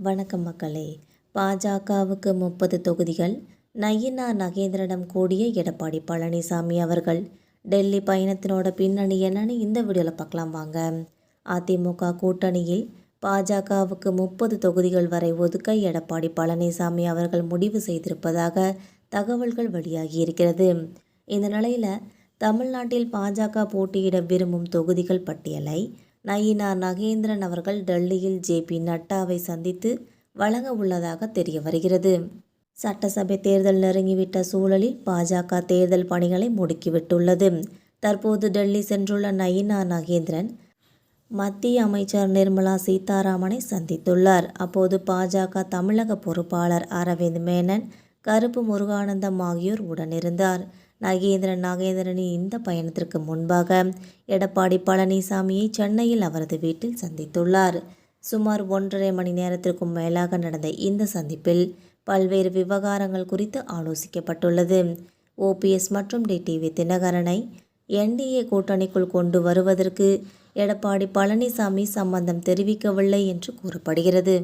வணக்கம் மக்களே. பாஜகவுக்கு 30 தொகுதிகள். நயினார் நாகேந்திரனிடம் கூடிய எடப்பாடி பழனிசாமி அவர்கள். டெல்லி பயணத்தினோட பின்னணி என்னன்னு இந்த வீடியோவில் பார்க்கலாம் வாங்க. அதிமுக கூட்டணியில் பாஜகவுக்கு 30 தொகுதிகள் வரை ஒதுக்க எடப்பாடி பழனிசாமி அவர்கள் முடிவு செய்திருப்பதாக தகவல்கள் வெளியாகி இருக்கிறது. இந்த நிலையில் தமிழ்நாட்டில் பாஜக போட்டியிட விரும்பும் தொகுதிகள் பட்டியலை நயினார் நாகேந்திரன் அவர்கள் டெல்லியில் ஜே.பி. நட்டாவை சந்தித்து வழங்க உள்ளதாக தெரிய வருகிறது. சட்டசபை தேர்தல் நெருங்கிவிட்ட சூழலில் பாஜக தேர்தல் பணிகளை முடுக்கிவிட்டுள்ளது. தற்போது டெல்லி சென்றுள்ள நயினார் நாகேந்திரன் மத்திய அமைச்சர் நிர்மலா சீதாராமனை சந்தித்துள்ளார். அப்போது பாஜக தமிழக பொறுப்பாளர் அரவிந்த் மேனன், கருப்பு முருகானந்தம் ஆகியோர் உடனிருந்தார். நாகேந்திரனின் இந்த பயணத்திற்கு முன்பாக எடப்பாடி பழனிசாமியை சென்னையில் அவரது வீட்டில் சந்தித்துள்ளார். சுமார் 1.5 மணி நேரத்திற்கும் மேலாக நடந்த இந்த சந்திப்பில் பல்வேறு விவகாரங்கள் குறித்து ஆலோசிக்கப்பட்டுள்ளது. ஓபிஎஸ் மற்றும் டிடிவி தினகரனை என்டிஏ கூட்டணிக்குள் கொண்டு வருவதற்கு எடப்பாடி பழனிசாமி சம்மந்தம் தெரிவிக்கவில்லை என்று கூறப்படுகிறது.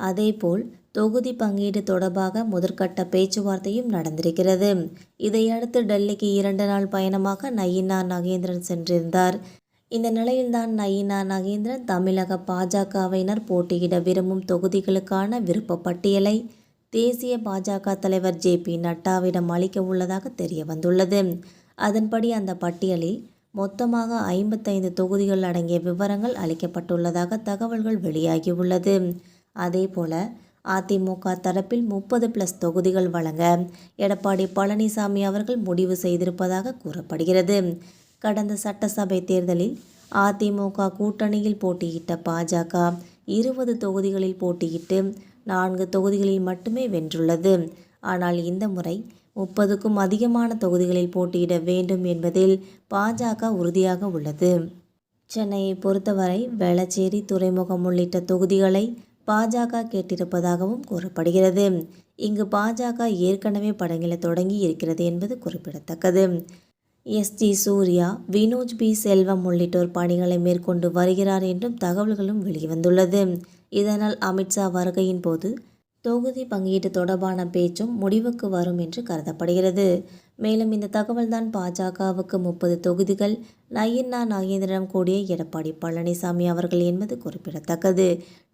அதேபோல் தொகுதி பங்கீடு தொடர்பாக முதற்கட்ட பேச்சுவார்த்தையும் நடந்திருக்கிறது. இதையடுத்து டெல்லிக்கு 2 நாள் பயணமாக நயினார் நாகேந்திரன் சென்றிருந்தார். இந்த நிலையில்தான் நயினார் நாகேந்திரன் தமிழக பாஜகவினர் போட்டியிட விரும்பும் தொகுதிகளுக்கான விருப்ப பட்டியலை தேசிய பாஜக தலைவர் ஜே.பி. நட்டாவிடம் அளிக்க உள்ளதாக தெரிய வந்துள்ளது. அதன்படி அந்த பட்டியலில் மொத்தமாக 55 தொகுதிகள் அடங்கிய விவரங்கள் அளிக்கப்பட்டுள்ளதாக தகவல்கள் வெளியாகியுள்ளது. அதேபோல அதிமுக தரப்பில் 30+ தொகுதிகள் வழங்க எடப்பாடி பழனிசாமி அவர்கள் முடிவு செய்திருப்பதாக கூறப்படுகிறது. கடந்த சட்டசபை தேர்தலில் அதிமுக கூட்டணியில் போட்டியிட்ட பாஜக 20 தொகுதிகளில் போட்டியிட்டு 4 தொகுதிகளில் மட்டுமே வென்றுள்ளது. ஆனால் இந்த முறை 30க்கும் அதிகமான தொகுதிகளில் போட்டியிட வேண்டும் என்பதில் பாஜக உறுதியாக உள்ளது. சென்னையை பொறுத்தவரை வேளச்சேரி, துறைமுகம் உள்ளிட்ட தொகுதிகளை பாஜக கேட்டிருப்பதாகவும் கூறப்படுகிறது. இங்கு பாஜக ஏற்கனவே படங்களை தொடங்கி இருக்கிறது என்பது குறிப்பிடத்தக்கது. எஸ்.ஜி. சூர்யா, வினோஜ் பி. செல்வம் உள்ளிட்டோர் பணிகளை மேற்கொண்டு வருகிறார் என்றும் தகவல்களும் வெளிவந்துள்ளது. இதனால் அமித்ஷா வருகையின் போது தொகுதி பங்கீடு தொடர்பான பேச்சும் முடிவுக்கு வரும் என்று கருதப்படுகிறது. மேலும் இந்த தகவல்தான் பாஜகவுக்கு 30 தொகுதிகள் நயினார் நாகேந்திரனிடம் கூடிய எடப்பாடி பழனிசாமி அவர்கள் என்பது குறிப்பிடத்தக்கது.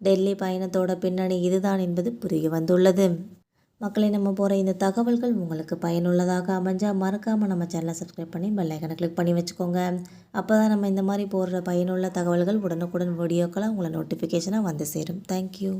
டெல்லி பயணத்தோட பின்னணி இதுதான் என்பது புரிய வந்துள்ளது. மக்களை நம்ம போகிற இந்த தகவல்கள் உங்களுக்கு பயனுள்ளதாக அமைஞ்சால் மறக்காமல் நம்ம சேனலை சப்ஸ்கிரைப் பண்ணி பெல் ஐகானை கிளிக் பண்ணி வச்சுக்கோங்க. அப்போ தான் நம்ம இந்த மாதிரி போடுற பயனுள்ள தகவல்கள் உடனுக்குடன் வீடியோக்கெல்லாம் உங்களை நோட்டிஃபிகேஷனாக வந்து சேரும். தேங்க்யூ.